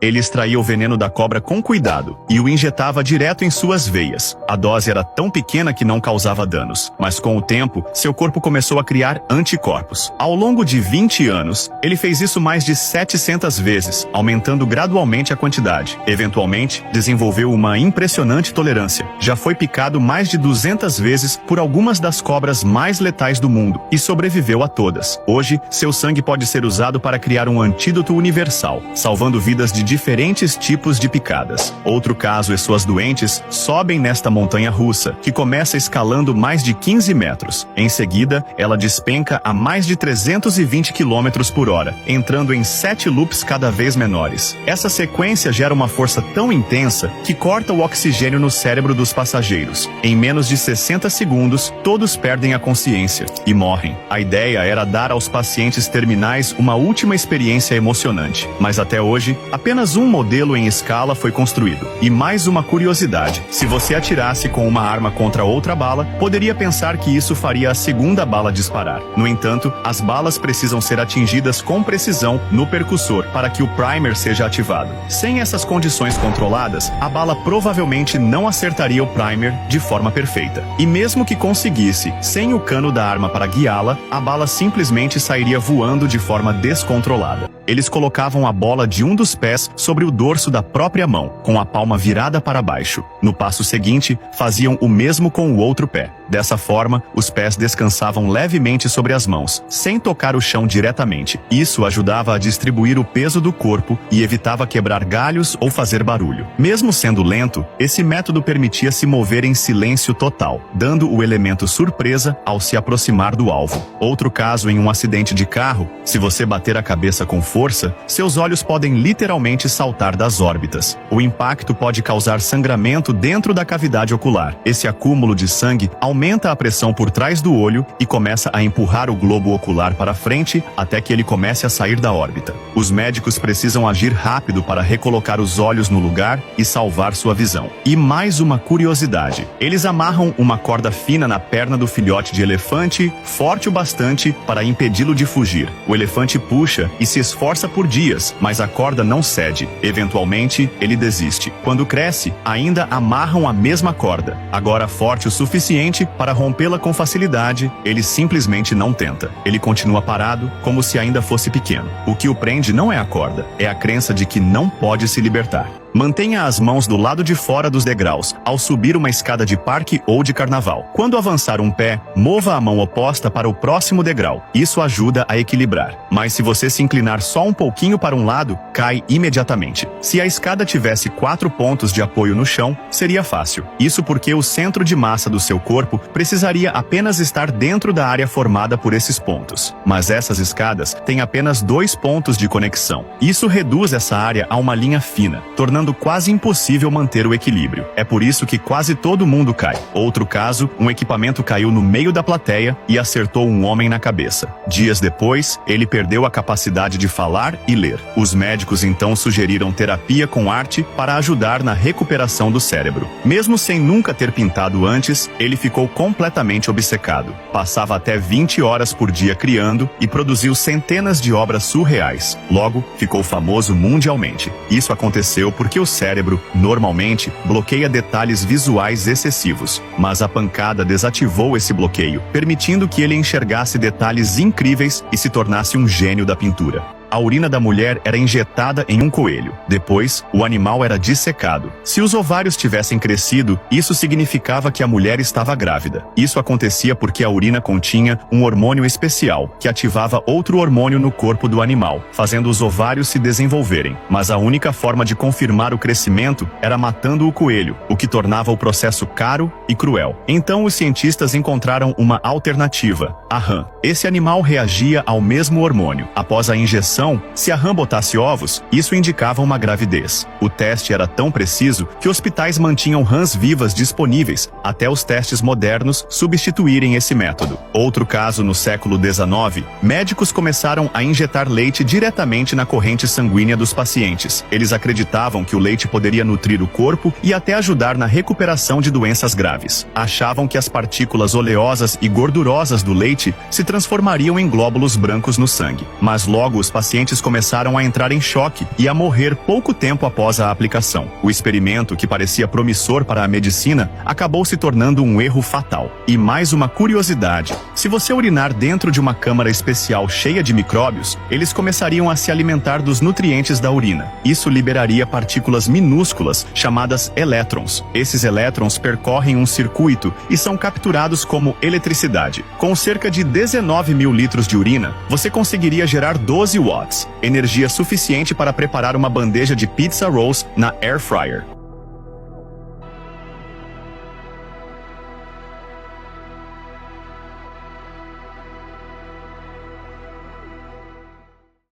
Ele extraía o veneno da cobra com cuidado e o injetava direto em suas veias. A dose era tão pequena que não causava danos, mas com o tempo, seu corpo começou a criar anticorpos. Ao longo de 20 anos, ele fez isso mais de 700 vezes, aumentando gradualmente a quantidade. Eventualmente, desenvolveu uma impressionante tolerância. Já foi picado mais de 200 vezes por algumas das cobras mais letais do mundo e sobreviveu a todas. Hoje, seu sangue pode ser usado para criar um antídoto universal, salvando vidas de diferentes tipos de picadas. Outro caso é suas doentes sobem nesta montanha russa, que começa escalando mais de 15 metros. Em seguida, ela despenca a mais de 320 km por hora, entrando em 7 loops cada vez menores. Essa sequência gera uma força tão intensa que corta o oxigênio no cérebro dos passageiros. Em menos de 60 segundos, todos perdem a consciência e morrem. A ideia era dar aos pacientes terminais uma última experiência emocionante, mas até hoje, apenas um modelo em escala foi construído. E mais uma curiosidade: se você atirasse com uma arma contra outra bala, poderia pensar que isso faria a segunda bala disparar. No entanto, as balas precisam ser atingidas com precisão no percussor para que o primer seja ativado. Sem essas condições controladas, a bala provavelmente não acertaria o primer de forma perfeita. E mesmo que conseguisse, sem o cano da arma para guiá-la, a bala simplesmente sairia voando de forma descontrolada. Eles colocavam a bola de um dos pés sobre o dorso da própria mão, com a palma virada para baixo. No passo seguinte, faziam o mesmo com o outro pé. Dessa forma, os pés descansavam levemente sobre as mãos, sem tocar o chão diretamente. Isso ajudava a distribuir o peso do corpo e evitava quebrar galhos ou fazer barulho. Mesmo sendo lento, esse método permitia se mover em silêncio total, dando o elemento surpresa ao se aproximar do alvo. Outro caso em um acidente de carro: se você bater a cabeça com força, seus olhos podem literalmente saltar das órbitas. O impacto pode causar sangramento dentro da cavidade ocular. Esse acúmulo de sangue aumenta a pressão por trás do olho e começa a empurrar o globo ocular para frente até que ele comece a sair da órbita. Os médicos precisam agir rápido para recolocar os olhos no lugar e salvar sua visão. E mais uma curiosidade: eles amarram uma corda fina na perna do filhote de elefante, forte o bastante para impedi-lo de fugir. O elefante puxa e se esforça por dias, mas a corda não cede. Eventualmente, ele desiste. Quando cresce, ainda amarram a mesma corda. Agora forte o suficiente para rompê-la com facilidade, ele simplesmente não tenta. Ele continua parado, como se ainda fosse pequeno. O que o prende não é a corda, é a crença de que não pode se libertar. Mantenha as mãos do lado de fora dos degraus ao subir uma escada de parque ou de carnaval. Quando avançar um pé, mova a mão oposta para o próximo degrau. Isso ajuda a equilibrar. Mas se você se inclinar só um pouquinho para um lado, cai imediatamente. Se a escada tivesse 4 pontos de apoio no chão, seria fácil. Isso porque o centro de massa do seu corpo precisaria apenas estar dentro da área formada por esses pontos. Mas essas escadas têm apenas 2 pontos de conexão. Isso reduz essa área a uma linha fina, tornando quase impossível manter o equilíbrio. É por isso que quase todo mundo cai. Outro caso, um equipamento caiu no meio da plateia e acertou um homem na cabeça. Dias depois, ele perdeu a capacidade de falar e ler. Os médicos então sugeriram terapia com arte para ajudar na recuperação do cérebro. Mesmo sem nunca ter pintado antes, ele ficou completamente obcecado. Passava até 20 horas por dia criando e produziu centenas de obras surreais. Logo, ficou famoso mundialmente. Isso aconteceu porque o cérebro, normalmente, bloqueia detalhes visuais excessivos, mas a pancada desativou esse bloqueio, permitindo que ele enxergasse detalhes incríveis e se tornasse um gênio da pintura. A urina da mulher era injetada em um coelho. Depois, o animal era dissecado. Se os ovários tivessem crescido, isso significava que a mulher estava grávida. Isso acontecia porque a urina continha um hormônio especial, que ativava outro hormônio no corpo do animal, fazendo os ovários se desenvolverem. Mas a única forma de confirmar o crescimento era matando o coelho, o que tornava o processo caro e cruel. Então os cientistas encontraram uma alternativa: a rã. Esse animal reagia ao mesmo hormônio. Após a injeção, se a rã botasse ovos, isso indicava uma gravidez. O teste era tão preciso que hospitais mantinham rãs vivas disponíveis até os testes modernos substituírem esse método. Outro caso no século XIX, médicos começaram a injetar leite diretamente na corrente sanguínea dos pacientes. Eles acreditavam que o leite poderia nutrir o corpo e até ajudar na recuperação de doenças graves. Achavam que as partículas oleosas e gordurosas do leite se transformariam em glóbulos brancos no sangue. Mas logo os pacientes pacientes começaram a entrar em choque e a morrer pouco tempo após a aplicação. O experimento, que parecia promissor para a medicina, acabou se tornando um erro fatal. E mais uma curiosidade: se você urinar dentro de uma câmara especial cheia de micróbios, eles começariam a se alimentar dos nutrientes da urina. Isso liberaria partículas minúsculas chamadas elétrons. Esses elétrons percorrem um circuito e são capturados como eletricidade. Com cerca de 19 mil litros de urina, você conseguiria gerar 12 watts, energia suficiente para preparar uma bandeja de pizza rolls na air fryer.